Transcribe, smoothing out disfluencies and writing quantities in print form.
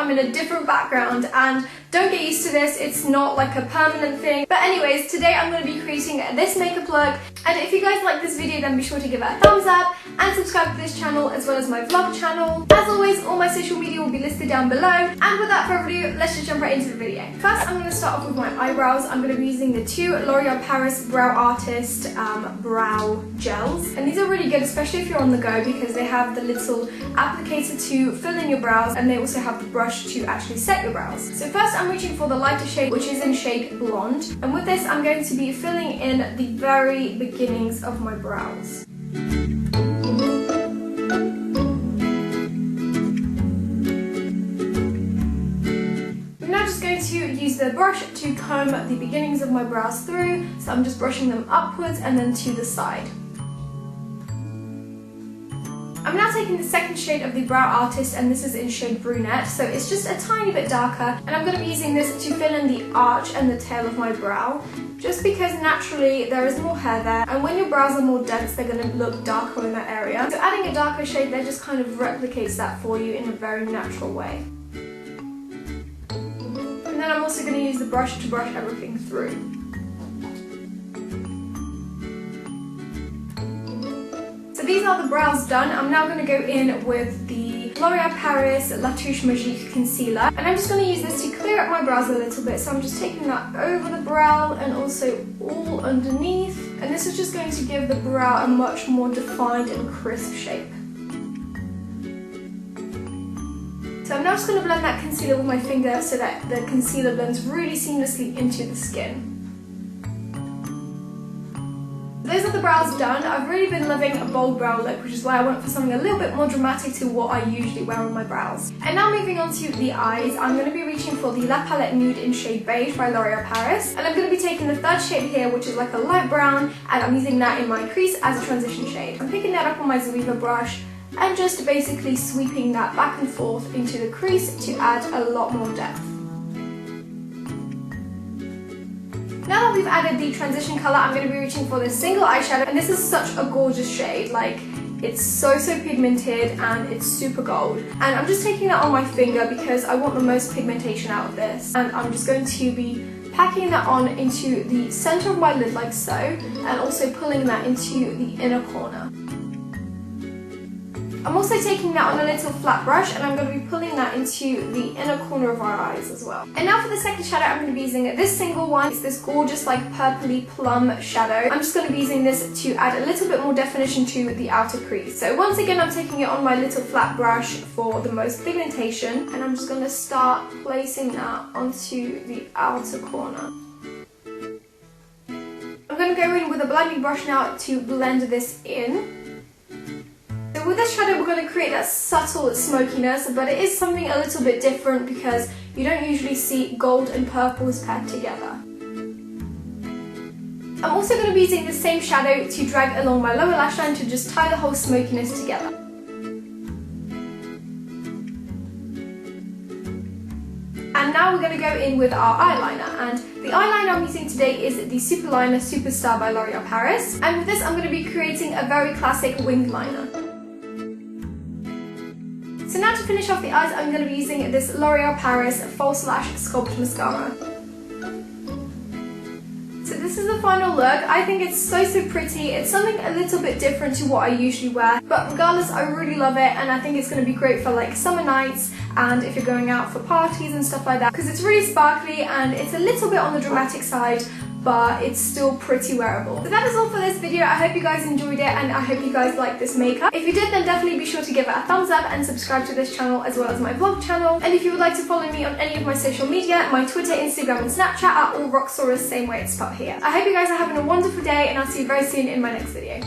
I'm in a different background, and don't get used to this, it's not like a permanent thing. But anyways, today I'm going to be creating this makeup look, and if you guys like this video then be sure to give it a thumbs up and subscribe to this channel as well as my vlog channel. As always, all my social media will be listed down below, and without further ado, let's just jump right into the video. First, I'm going to start off with my eyebrows. I'm going to be using the two L'Oreal Paris Brow Artist brow gels, and these are really good, especially if you're on the go, because they have the little applicator to fill in your brows, and they also have the brush to actually set your brows. So first I'm reaching for the lighter shade, which is in shade Blonde, and with this I'm going to be filling in the very beginnings of my brows. I'm now just going to use the brush to comb the beginnings of my brows through, so I'm just brushing them upwards and then to the side. I'm now taking the second shade of the Brow Artist, and this is in shade Brunette, so it's just a tiny bit darker, and I'm going to be using this to fill in the arch and the tail of my brow, just because naturally there is more hair there, and when your brows are more dense they're going to look darker in that area. So adding a darker shade there just kind of replicates that for you in a very natural way. And then I'm also going to use the brush to brush everything through. So these are the brows done. I'm now going to go in with the L'Oreal Paris Touche Magique Concealer, and I'm just going to use this to clear up my brows a little bit. So I'm just taking that over the brow and also all underneath, and this is just going to give the brow a much more defined and crisp shape. So I'm now just going to blend that concealer with my finger so that the concealer blends really seamlessly into the skin. Those are the brows done. I've really been loving a bold brow look, which is why I went for something a little bit more dramatic to what I usually wear on my brows. And now moving on to the eyes, I'm going to be reaching for the La Palette Nude in shade Beige by L'Oreal Paris. And I'm going to be taking the third shade here, which is like a light brown, and I'm using that in my crease as a transition shade. I'm picking that up on my Zoeva brush and just basically sweeping that back and forth into the crease to add a lot more depth. Now that we've added the transition colour, I'm going to be reaching for this single eyeshadow, and this is such a gorgeous shade. Like, it's so pigmented and it's super gold. And I'm just taking that on my finger because I want the most pigmentation out of this. And I'm just going to be packing that on into the centre of my lid like so, and also pulling that into the inner corner. I'm also taking that on a little flat brush, and I'm going to be pulling that into the inner corner of our eyes as well. And now for the second shadow, I'm going to be using this single one. It's this gorgeous like purpley plum shadow. I'm just going to be using this to add a little bit more definition to the outer crease. So once again, I'm taking it on my little flat brush for the most pigmentation, and I'm just going to start placing that onto the outer corner. I'm going to go in with a blending brush now to blend this in. So with this shadow we're going to create that subtle smokiness, but it is something a little bit different because you don't usually see gold and purples paired together. I'm also going to be using the same shadow to drag along my lower lash line to just tie the whole smokiness together. And now we're going to go in with our eyeliner, and the eyeliner I'm using today is the Superliner Superstar by L'Oreal Paris, and with this I'm going to be creating a very classic winged liner. So now to finish off the eyes, I'm going to be using this L'Oreal Paris False Lash Sculpt Mascara. So this is the final look. I think it's so pretty. It's something a little bit different to what I usually wear, but regardless I really love it, and I think it's going to be great for like summer nights and if you're going out for parties and stuff like that, because it's really sparkly and it's a little bit on the dramatic side, but it's still pretty wearable. So that is all for this video. I hope you guys enjoyed it, and I hope you guys liked this makeup. If you did, then definitely be sure to give it a thumbs up and subscribe to this channel as well as my vlog channel. And if you would like to follow me on any of my social media, my Twitter, Instagram and Snapchat are all Roxxsaurus, same way it's spelled here. I hope you guys are having a wonderful day, and I'll see you very soon in my next video.